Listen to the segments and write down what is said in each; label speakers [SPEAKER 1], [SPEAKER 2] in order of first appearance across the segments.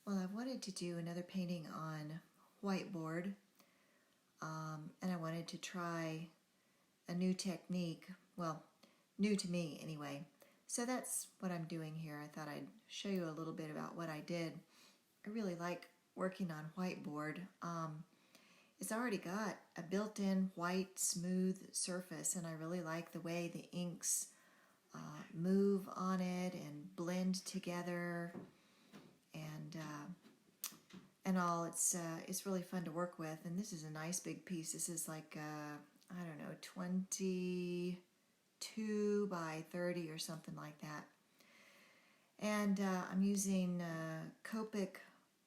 [SPEAKER 1] Well, I wanted to do another painting on whiteboard, and I wanted to try a new technique, well, new to me anyway. So that's what I'm doing here. I thought I'd show you a little bit about what I did. I really like working on whiteboard. It's already got a built-in white smooth surface, and I really like the way the inks move on it and blend together and all. It's really fun to work with, and this is a nice big piece. This is like I don't know, 22 by 30 or something like that. And I'm using Copic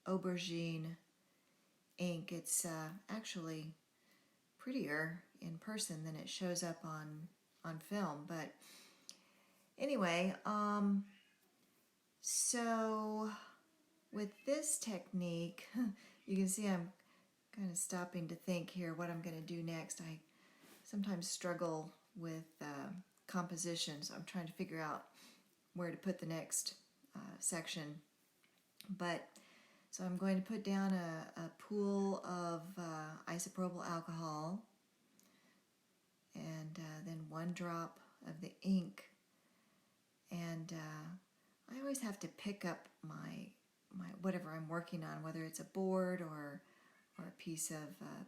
[SPEAKER 1] Aubergine ink. It's actually prettier in person than it shows up on film. But anyway, so with this technique, you can see I'm kind of stopping to think here what I'm going to do next. I sometimes struggle with composition, so I'm trying to figure out where to put the next section. But so I'm going to put down a pool of isopropyl alcohol and then 1 drop of the ink. And I always have to pick up my whatever I'm working on, whether it's a board or a piece of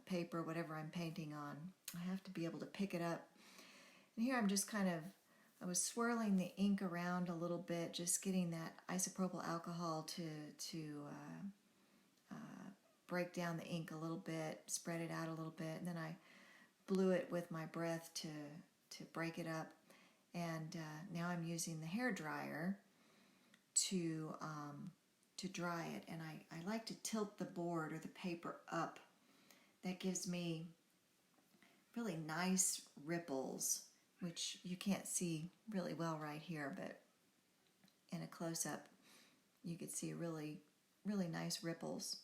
[SPEAKER 1] paper, whatever I'm painting on. I have to be able to pick it up. And here I'm just I was swirling the ink around a little bit, just getting that isopropyl alcohol to break down the ink a little bit, spread it out a little bit, and then I blew it with my breath to break it up. And now I'm using the hair dryer to dry it, and I like to tilt the board or the paper up. That gives me really nice ripples, which you can't see really well right here, but in a close-up you could see really nice ripples.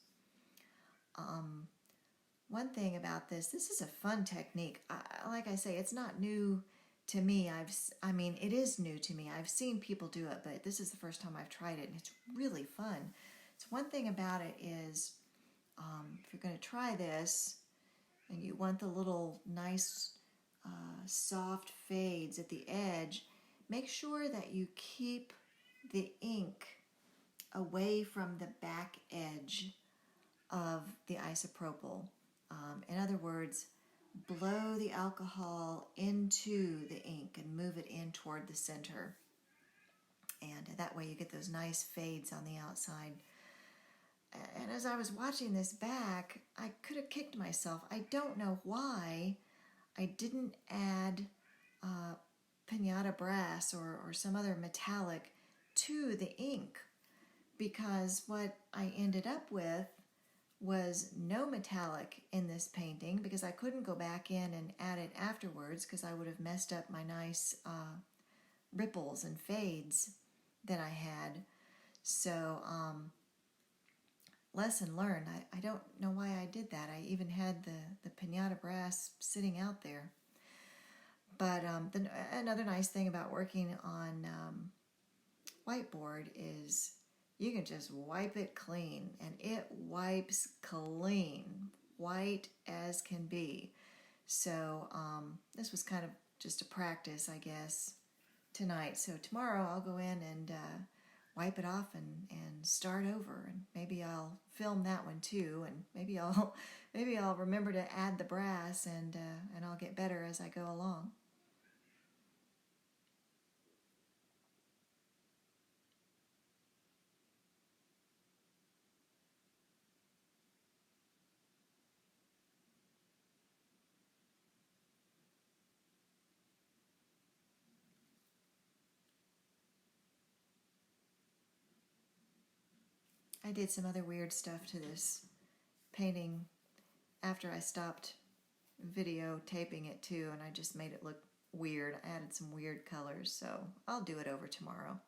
[SPEAKER 1] One thing about this is a fun technique. Like I say, it's not new to me. I mean, it is new to me. I've seen people do it, but this is the first time I've tried it, and it's really fun. So one thing about it is, if you're going to try this, and you want the little nice soft fades at the edge, make sure that you keep the ink away from the back edge of the isopropyl. In other words, blow the alcohol into the ink and move it in toward the center. And that way you get those nice fades on the outside. And as I was watching this back, I could have kicked myself. I don't know why I didn't add pinata brass or some other metallic to the ink, because what I ended up with was no metallic in this painting, because I couldn't go back in and add it afterwards because I would have messed up my nice ripples and fades that I had. So lesson learned. I don't know why I did that. I even had the pinata brass sitting out there. But another nice thing about working on whiteboard is you can just wipe it clean, and it wipes clean, white as can be. So this was kind of just a practice, I guess, tonight. So tomorrow I'll go in and wipe it off and start over, and maybe I'll film that one too, and maybe I'll remember to add the brass, and I'll get better as I go along. I did some other weird stuff to this painting after I stopped videotaping it too, and I just made it look weird. I added some weird colors, so I'll do it over tomorrow.